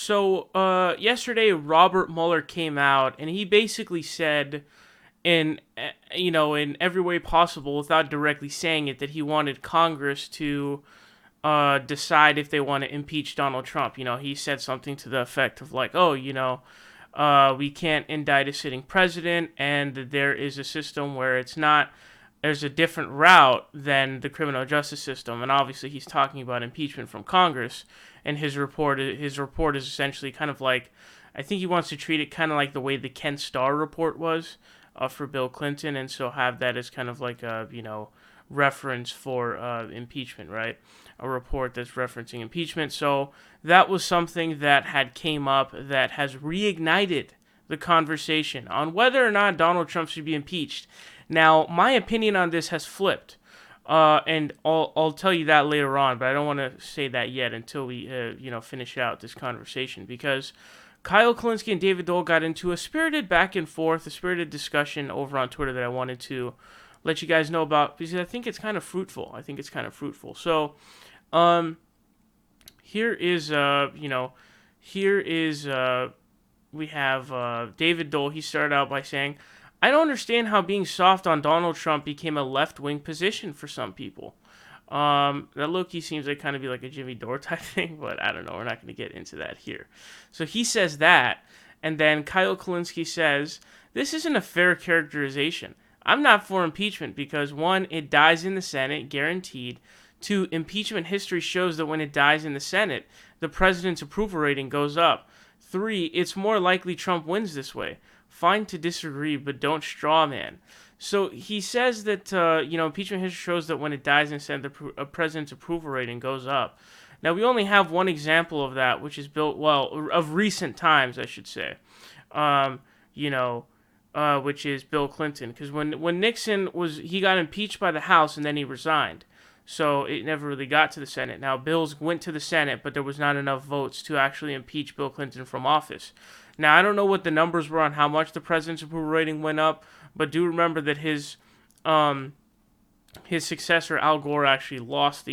So yesterday Robert Mueller came out and he basically said in in every way possible without directly saying it that he wanted Congress to decide if they want to impeach Donald Trump. He said something to the effect of like, oh, we can't indict a sitting president, and there is a system where there's a different route than the criminal justice system. And obviously he's talking about impeachment from Congress, and his report is essentially kind of like, I think he wants to treat it kind of like the way the Ken Starr report was for Bill Clinton, and so have that as kind of like a, reference for impeachment, right? A report that's referencing impeachment. So that was something that had came up that has reignited the conversation on whether or not Donald Trump should be impeached. Now, my opinion on this has flipped, and I'll tell you that later on, but I don't want to say that yet until we finish out this conversation, because Kyle Kolinsky and David Doel got into a spirited back and forth, a spirited discussion over on Twitter that I wanted to let you guys know about, because I think it's kind of fruitful. So, we have David Doel. He started out by saying, I don't understand how being soft on Donald Trump became a left-wing position for some people. That low-key seems like kind of be like a Jimmy Dore type thing, but I don't know. We're not going to get into that here. So he says that, and then Kyle Kolinsky says, this isn't a fair characterization. I'm not for impeachment because, one, it dies in the Senate, guaranteed. Two, impeachment history shows that when it dies in the Senate, the president's approval rating goes up. Three, it's more likely Trump wins this way. Fine to disagree, but don't straw man. So he says that, impeachment history shows that when it dies in the Senate, the president's approval rating goes up. Now, we only have one example of that, which is of recent times, I should say. Which is Bill Clinton. Because when Nixon he got impeached by the House and then he resigned. So it never really got to the Senate. Now, bills went to the Senate, but there was not enough votes to actually impeach Bill Clinton from office. Now, I don't know what the numbers were on how much the president's approval rating went up, but do remember that his successor, Al Gore, actually lost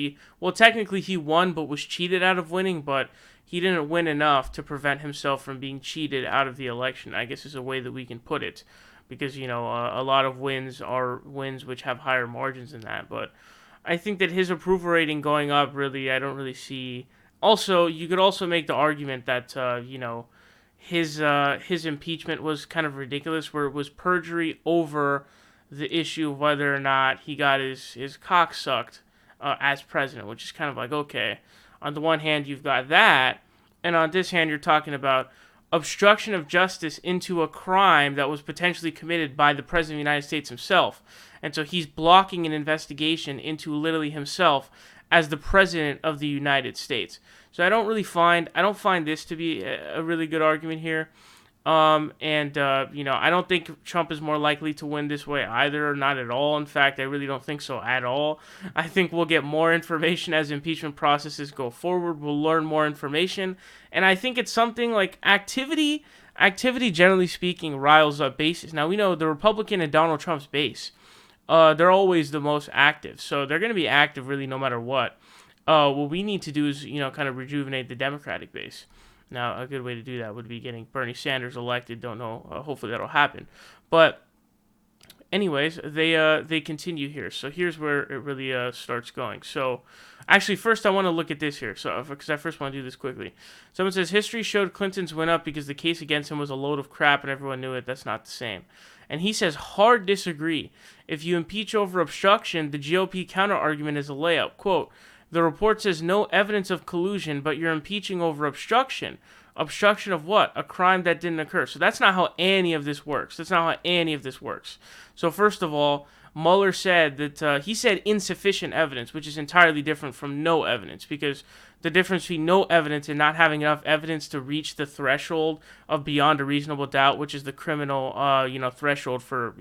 technically he won, but was cheated out of winning, but he didn't win enough to prevent himself from being cheated out of the election, I guess is a way that we can put it, because, a lot of wins are wins which have higher margins than that, but I think that his approval rating going up, really, I don't really see. Also, you could also make the argument that, his impeachment was kind of ridiculous, where it was perjury over the issue of whether or not he got his cock sucked as president, which is kind of like, okay, on the one hand, you've got that, and on this hand, you're talking about obstruction of justice into a crime that was potentially committed by the President of the United States himself. And so he's blocking an investigation into literally himself as the President of the United States. So I don't find this to be a really good argument here. I don't think Trump is more likely to win this way either, or not at all. In fact, I really don't think so at all. I think we'll get more information as impeachment processes go forward. We'll learn more information. And I think it's something like activity, generally speaking, riles up bases. Now, we know the Republican and Donald Trump's base. They're always the most active. So they're going to be active really no matter what. What we need to do is, kind of rejuvenate the Democratic base. Now, a good way to do that would be getting Bernie Sanders elected. Don't know. Hopefully that'll happen. But anyways, they continue here. So here's where it really starts going. So actually, first I want to look at this here. So because I first want to do this quickly. Someone says, history showed Clinton's went up because the case against him was a load of crap and everyone knew it. That's not the same. And he says, hard disagree. If you impeach over obstruction, the GOP counter-argument is a layup. Quote, the report says no evidence of collusion, but you're impeaching over obstruction. Obstruction of what? A crime that didn't occur. So that's not how any of this works. So first of all, Mueller said that he said insufficient evidence, which is entirely different from no evidence, because the difference between no evidence and not having enough evidence to reach the threshold of beyond a reasonable doubt, which is the criminal, threshold for,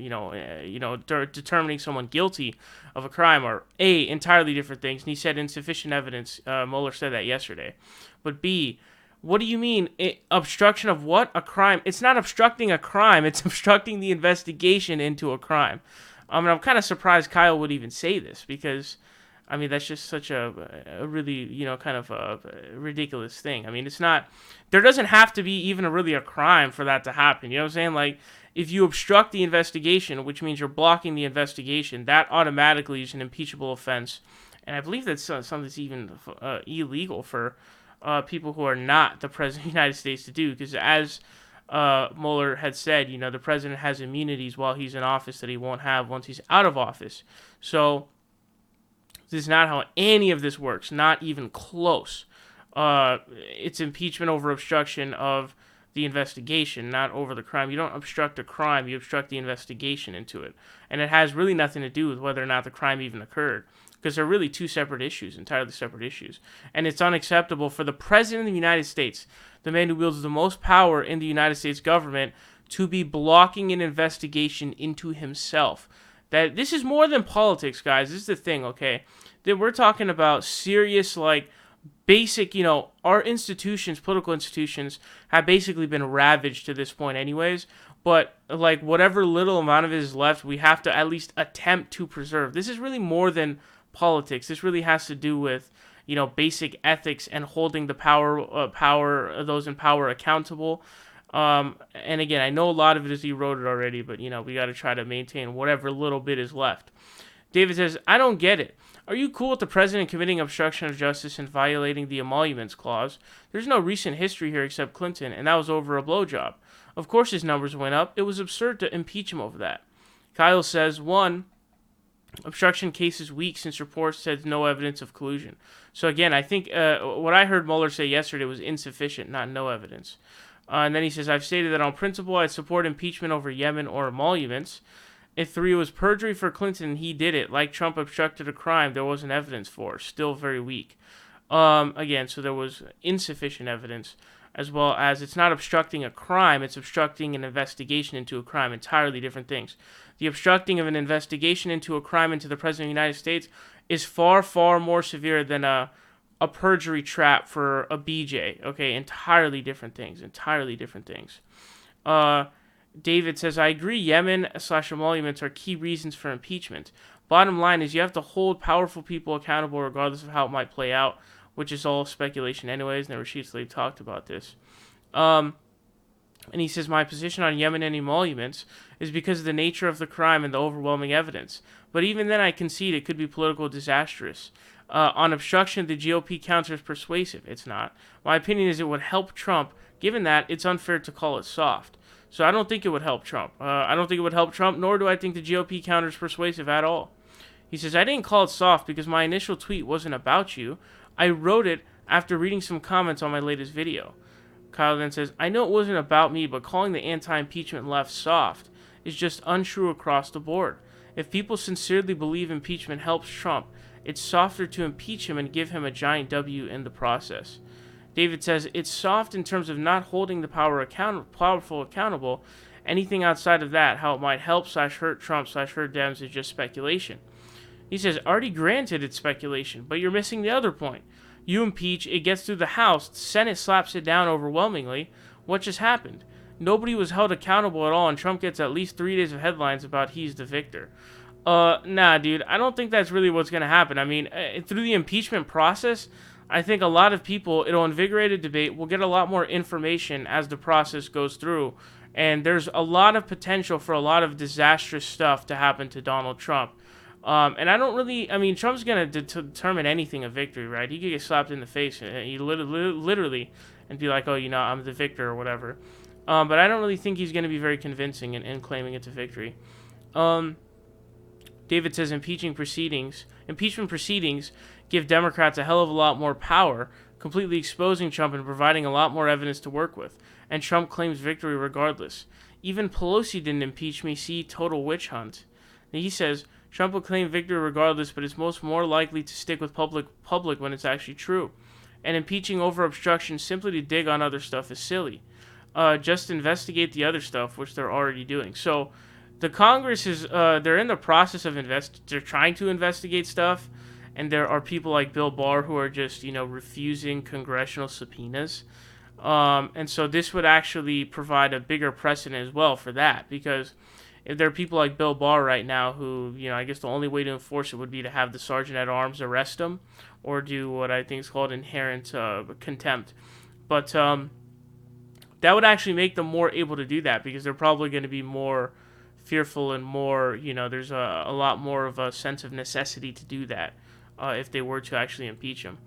determining someone guilty of a crime, are A, entirely different things. And he said insufficient evidence. Mueller said that yesterday. But B, what do you mean? Obstruction of what? A crime. It's not obstructing a crime. It's obstructing the investigation into a crime. I'm kind of surprised Kyle would even say this, because I mean, that's just such a really, kind of a ridiculous thing. I mean, it's not, there doesn't have to be even really a crime for that to happen. You know what I'm saying? Like, if you obstruct the investigation, which means you're blocking the investigation, that automatically is an impeachable offense. And I believe that's something that's even illegal for people who are not the president of the United States to do. Because as Mueller had said, the president has immunities while he's in office that he won't have once he's out of office. So this is not how any of this works, not even close. It's impeachment over obstruction of the investigation, not over the crime. You don't obstruct a crime, you obstruct the investigation into it. And it has really nothing to do with whether or not the crime even occurred, because they're really two separate issues, entirely separate issues. And it's unacceptable for the President of the United States, the man who wields the most power in the United States government, to be blocking an investigation into himself. That this is more than politics, guys. This is the thing, okay? That we're talking about serious, like, basic, our institutions, political institutions, have basically been ravaged to this point anyways. But, like, whatever little amount of it is left, we have to at least attempt to preserve. This is really more than politics. This really has to do with, basic ethics and holding the those in power accountable. And again, I know a lot of it is eroded already, but, we got to try to maintain whatever little bit is left. David says, I don't get it. Are you cool with the president committing obstruction of justice and violating the emoluments clause? There's no recent history here except Clinton, and that was over a blowjob. Of course his numbers went up. It was absurd to impeach him over that. Kyle says, 1, obstruction case is weak since reports said no evidence of collusion. So again, I think what I heard Mueller say yesterday was insufficient, not no evidence. And then he says, I've stated that on principle I'd support impeachment over Yemen or emoluments. If 3 was perjury for Clinton, he did it. Like Trump obstructed a crime there wasn't evidence for. Still very weak. Again, so there was insufficient evidence, as well as it's not obstructing a crime, it's obstructing an investigation into a crime. Entirely different things. The obstructing of an investigation into a crime into the President of the United States is far, far more severe than a perjury trap for a BJ. Okay, entirely different things. Entirely different things. David says, I agree Yemen/emoluments are key reasons for impeachment. Bottom line is you have to hold powerful people accountable regardless of how it might play out, which is all speculation anyways, and Rashid Tlaib talked about this. And he says, my position on Yemen and emoluments is because of the nature of the crime and the overwhelming evidence. But even then I concede it could be political disastrous. On obstruction, the GOP counter is persuasive. It's not. My opinion is it would help Trump. Given that, it's unfair to call it soft. So I don't think it would help Trump. I don't think it would help Trump, nor do I think the GOP counter is persuasive at all. He says, I didn't call it soft because my initial tweet wasn't about you. I wrote it after reading some comments on my latest video. Kyle then says, I know it wasn't about me, but calling the anti-impeachment left soft is just untrue across the board. If people sincerely believe impeachment helps Trump, it's softer to impeach him and give him a giant W in the process. David says, it's soft in terms of not holding the powerful accountable. Anything outside of that, how it might help/hurt Trump/hurt Dems is just speculation. He says, already granted it's speculation, but you're missing the other point. You impeach, it gets through the House, the Senate slaps it down overwhelmingly. What just happened? Nobody was held accountable at all, and Trump gets at least 3 days of headlines about he's the victor. Nah, dude, I don't think that's really what's going to happen. I mean, through the impeachment process, I think a lot of people, it'll invigorate a debate. We'll get a lot more information as the process goes through. And there's a lot of potential for a lot of disastrous stuff to happen to Donald Trump. And I don't really, I mean, Trump's going to determine anything a victory, right? He could get slapped in the face, literally, and be like, oh, I'm the victor or whatever. But I don't really think he's going to be very convincing in claiming it's a victory. David says impeachment proceedings give Democrats a hell of a lot more power, completely exposing Trump and providing a lot more evidence to work with. And Trump claims victory regardless. Even Pelosi didn't impeach me. See total witch hunt. And he says Trump will claim victory regardless, but it's more likely to stick with public when it's actually true. And impeaching over obstruction simply to dig on other stuff is silly. Just investigate the other stuff, which they're already doing. So the Congress is they're in the process of they're trying to investigate stuff, and there are people like Bill Barr who are just refusing congressional subpoenas, and so this would actually provide a bigger precedent as well for that, because if there are people like Bill Barr right now who, I guess the only way to enforce it would be to have the sergeant at arms arrest him or do what I think is called inherent contempt. But that would actually make them more able to do that because they're probably going to be more fearful and more, there's a lot more of a sense of necessity to do that if they were to actually impeach him.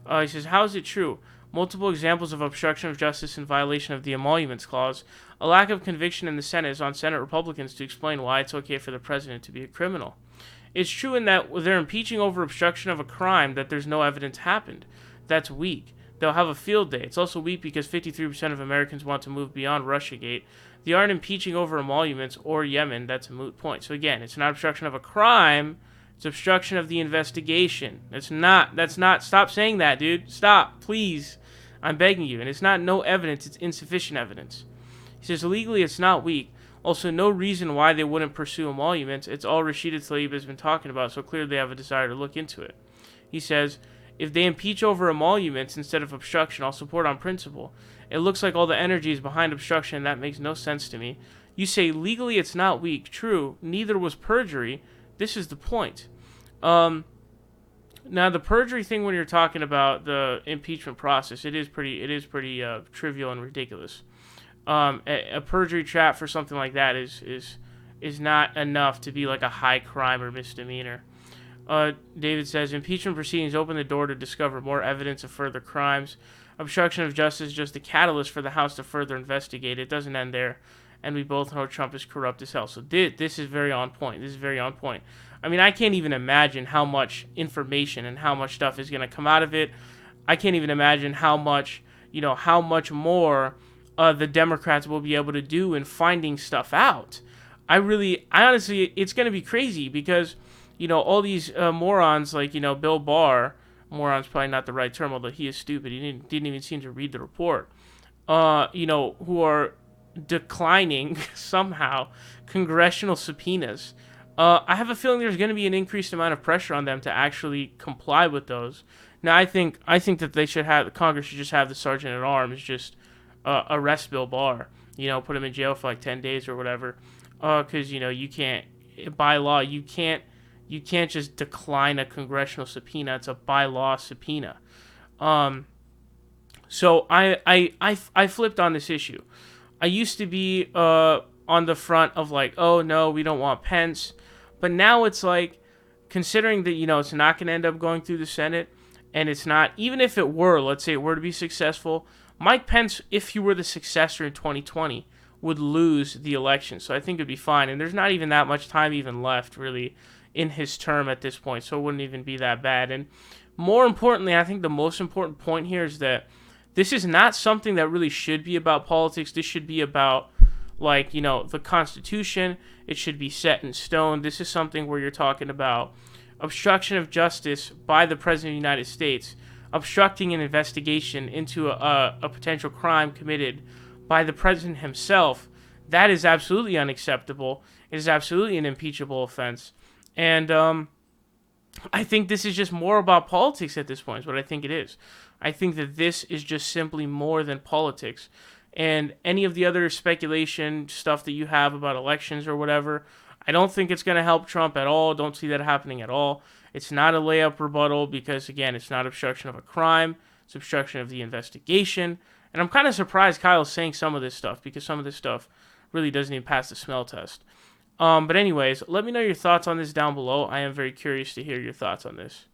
He says, how is it true? Multiple examples of obstruction of justice in violation of the Emoluments Clause. A lack of conviction in the Senate is on Senate Republicans to explain why it's okay for the president to be a criminal. It's true in that they're impeaching over obstruction of a crime that there's no evidence happened. That's weak. They'll have a field day. It's also weak because 53% of Americans want to move beyond Russiagate. They aren't impeaching over emoluments or Yemen. That's a moot point. So again, it's not obstruction of a crime. It's obstruction of the investigation. That's not. Stop saying that, dude. Stop, please. I'm begging you. And it's not no evidence. It's insufficient evidence. He says, legally, it's not weak. Also, no reason why they wouldn't pursue emoluments. It's all Rashida Tlaib has been talking about, so clearly they have a desire to look into it. He says, if they impeach over emoluments instead of obstruction, I'll support on principle. It looks like all the energy is behind obstruction, and that makes no sense to me. You say legally it's not weak. True, neither was perjury. This is the point. Now, the perjury thing, when you're talking about the impeachment process, it is pretty trivial and ridiculous. A perjury trap for something like that is not enough to be like a high crime or misdemeanor. David says, impeachment proceedings open the door to discover more evidence of further crimes. Obstruction of justice is just a catalyst for the House to further investigate. It doesn't end there, and we both know Trump is corrupt as hell. So this is very on point. This is very on point. I mean, I can't even imagine how much information and how much stuff is going to come out of it. I can't even imagine how much more the Democrats will be able to do in finding stuff out. I honestly, it's going to be crazy because, all these morons like, Bill Barr, moron's probably not the right term, although he is stupid. He didn't even seem to read the report, who are declining somehow congressional subpoenas. I have a feeling there's going to be an increased amount of pressure on them to actually comply with those. Now, I think that Congress should just have the sergeant at arms just arrest Bill Barr, put him in jail for like 10 days or whatever, because you can't, by law, you can't just decline a congressional subpoena. It's a by law subpoena. So I flipped on this issue. I used to be on the front of like, oh no, we don't want Pence, but now it's like, considering that it's not going to end up going through the Senate, and it's not, even if it were, let's say it were to be successful, Mike Pence, if he were the successor in 2020, would lose the election. So I think it'd be fine. And there's not even that much time even left, really, in his term at this point. So it wouldn't even be that bad. And more importantly, I think the most important point here is that this is not something that really should be about politics. This should be about, like, the Constitution. It should be set in stone. This is something where you're talking about obstruction of justice by the President of the United States, obstructing an investigation into a potential crime committed by the president himself. That is absolutely unacceptable. It is absolutely an impeachable offense. And I think this is just more about politics at this point, is what I think it is. I think that this is just simply more than politics. And any of the other speculation stuff that you have about elections or whatever, I don't think it's going to help Trump at all. Don't see that happening at all. It's not a layup rebuttal because, again, it's not obstruction of a crime. It's obstruction of the investigation. And I'm kind of surprised Kyle's saying some of this stuff because some of this stuff really doesn't even pass the smell test. But anyways, let me know your thoughts on this down below. I am very curious to hear your thoughts on this.